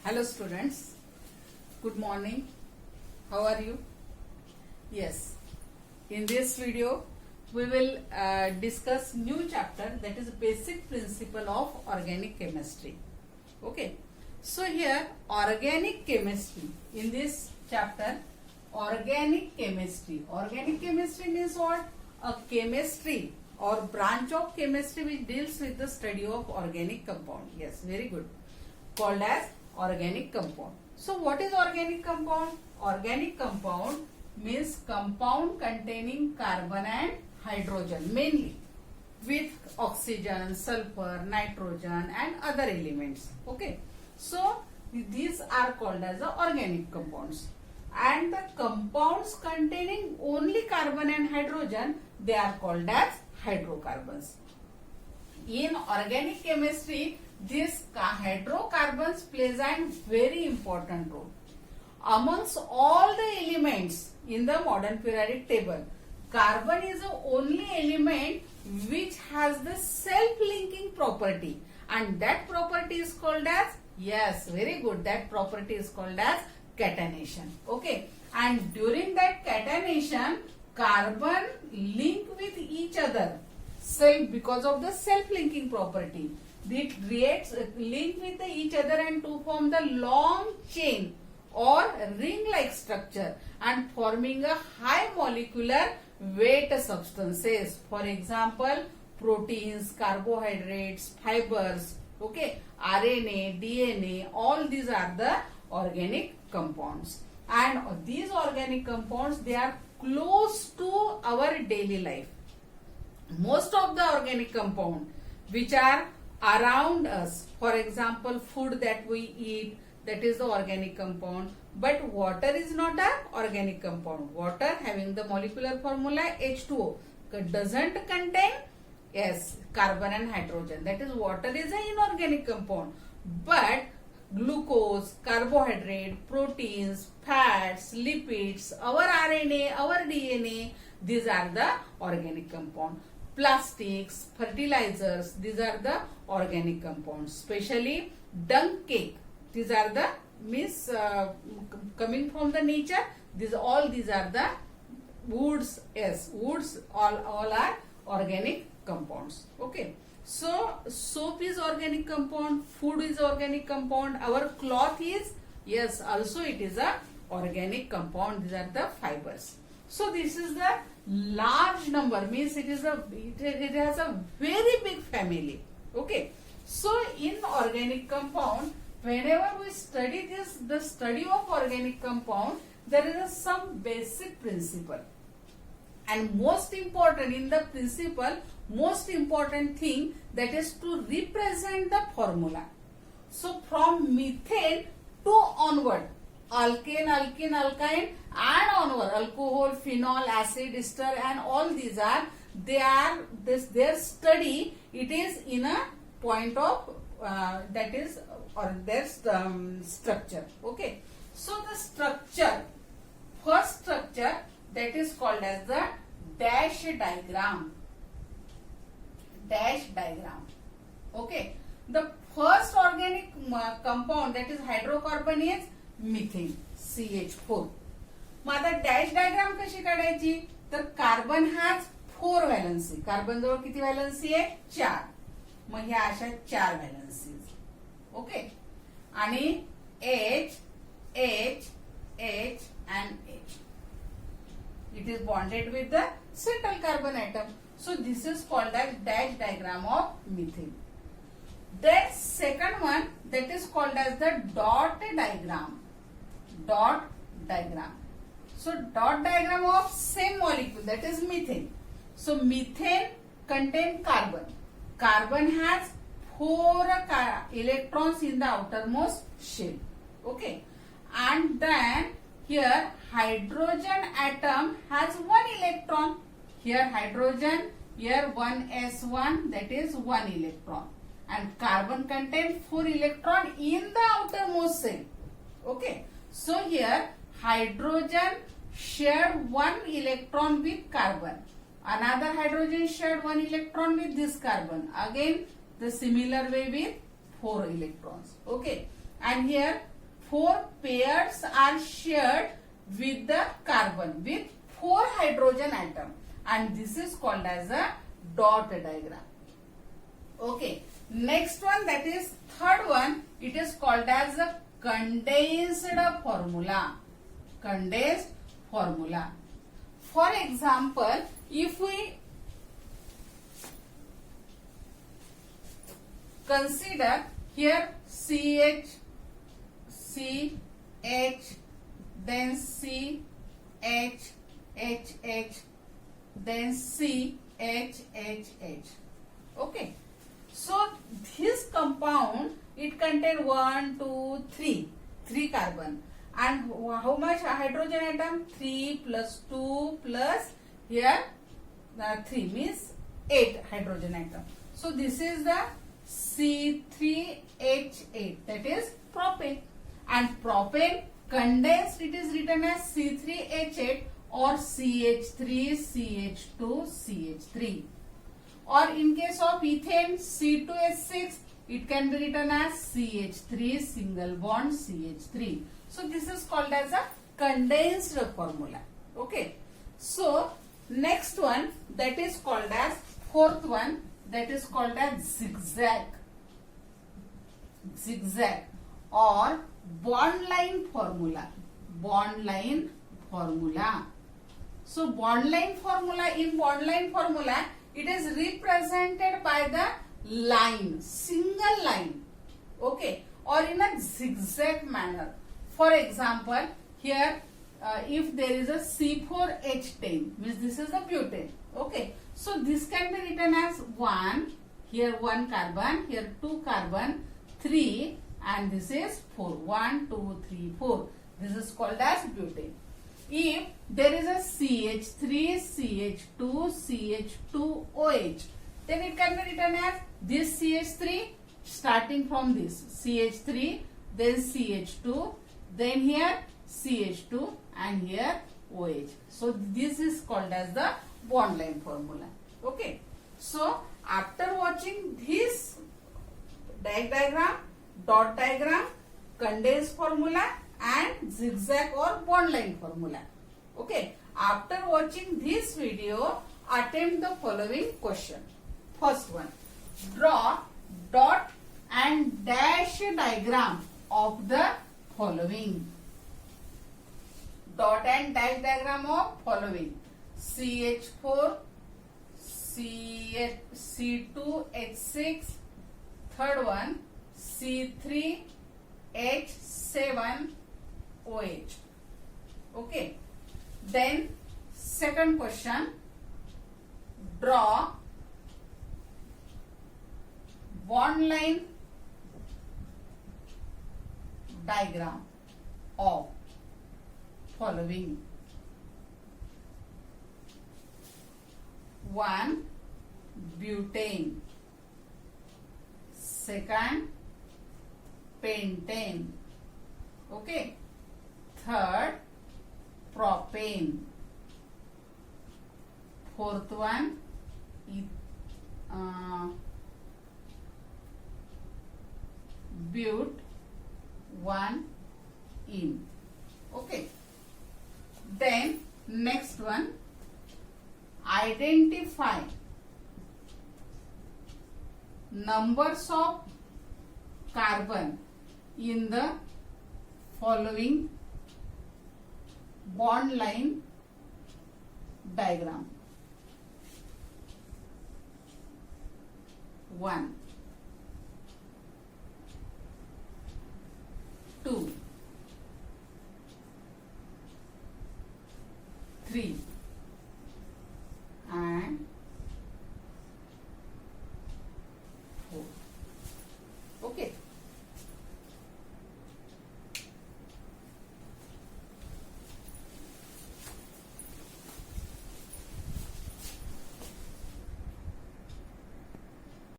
Hello students, good morning. How are you? Yes, in this video we will discuss new chapter, that is basic principle of organic chemistry. Okay, so here organic chemistry, in this chapter organic chemistry means what? A chemistry or branch of chemistry which deals with the study of organic compound. Yes, very good, called as organic compound. So what is organic compound? Organic compound means compound containing carbon and hydrogen mainly, with oxygen, sulfur, nitrogen and other elements. Okay, so these are called as the organic compounds, and the compounds containing only carbon and hydrogen, they are called as hydrocarbons. In organic chemistry, these hydrocarbons plays a very important role. Amongst all the elements in the modern periodic table, carbon is the only element which has the self-linking property, and that property is called as, yes, very good, that property is called as catenation. Okay, and during that catenation, carbon link with each other because of the self-linking property. It creates a link with each other and to form the long chain or ring-like structure and forming a high molecular weight substances. For example, proteins, carbohydrates, fibers, okay, RNA, DNA, all these are the organic compounds. And these organic compounds, they are close to our daily life. Most of the organic compound which are around us, for example, food that we eat, that is the organic compound. But water is not an organic compound. Water having the molecular formula H2O doesn't contain, yes, carbon and hydrogen. That is, water is an inorganic compound. But glucose, carbohydrate, proteins, fats, lipids, our RNA, our DNA, these are the organic compound. Plastics, fertilizers, these are the organic compounds. Especially dung cake, these are the coming from the nature. All these are the woods. Yes, woods all are organic compounds. Okay, so soap is organic compound, food is organic compound, our cloth is, yes, also it is a organic compound. These are the fibers. So this is the large number, means it has a very big family. Okay, so in organic compound, whenever we study this, the study of organic compound, there is some basic principle, and most important in the principle, most important thing, that is to represent the formula. So from methane to onward, alkane, alkene, alkyne, and onward, alcohol, phenol, acid, ester, and all these are, their study, it is in a point of that is, or their structure. Okay, so the structure, first structure, that is called as the dash diagram. Dash diagram. Okay, the first organic compound, that is hydrocarbon, is methane, CH4. मग आता dash diagram कशी काढायची, तर carbon has 4 valency. Carbon जवळ किती valency आहे? 4. मग ह्या अशा 4 व्हॅलन्सीज. Okay, आणि H, H, H and H. It is bonded with the central carbon atom. So this is called as dash diagram of methane. Then second one, that is called as the dot diagram. Dot diagram. So dot diagram of same molecule, that is methane. So methane contain carbon. Carbon has 4 electrons in the outermost shell. Okay, and then here hydrogen atom has 1 electron. Here hydrogen, here 1s1, that is 1 electron, and carbon contain 4 electron in the outermost shell. Okay, so here hydrogen shared 1 electron with carbon, another hydrogen shared 1 electron with this carbon, again the similar way with 4 electrons. Okay, and here 4 pairs are shared with the carbon with 4 hydrogen atom, and this is called as a dot diagram. Okay, next one, that is third one, it is called as a condensed formula. Condensed formula. For example, if we consider here CH, CH, then CH, HH, then CHHH. Okay. So this compound, it contains 1, 2, 3 carbon, and how much hydrogen atom? 3 plus 2 plus here 3 means 8 hydrogen atom. So this is the C3H8, that is propane, and propane condensed, it is written as C3H8 or CH3CH2 CH3. Or in case of ethane, C2H6, it can be written as CH3 single bond CH3. So this is called as a condensed formula. Okay. So next one, that is called as fourth one, that is called as zigzag. Zigzag or bond line formula. Bond line formula. So bond line formula, in bond line formula, it is represented by the line, single line, okay, or in a zigzag manner. For example, here if there is a C4H10, means this is a butane, okay. So this can be written as 1, here 1 carbon, here 2 carbon, 3, and this is 4, 1, 2, 3, 4. This is called as butane. If there is a CH3, CH2, CH2OH, then it can be written as this CH3 starting from this CH3, then CH2, then here CH2 and here OH. So this is called as the bond line formula. Okay. So after watching this diagram, dot diagram, condensed formula and zigzag or bond line formula. Okay. After watching this video, attempt the following question. First one, draw dot and dash diagram of the following. Dot and dash diagram of following: CH4, C2H6, third one C3H7OH. Okay. Then second question, draw bond line diagram of following. 1, butane. Second, pentane. Okay. Third, propane. Fourth one, but1-ene. Okay. Then next one, identify numbers of carbon in the following bond line diagram. 1.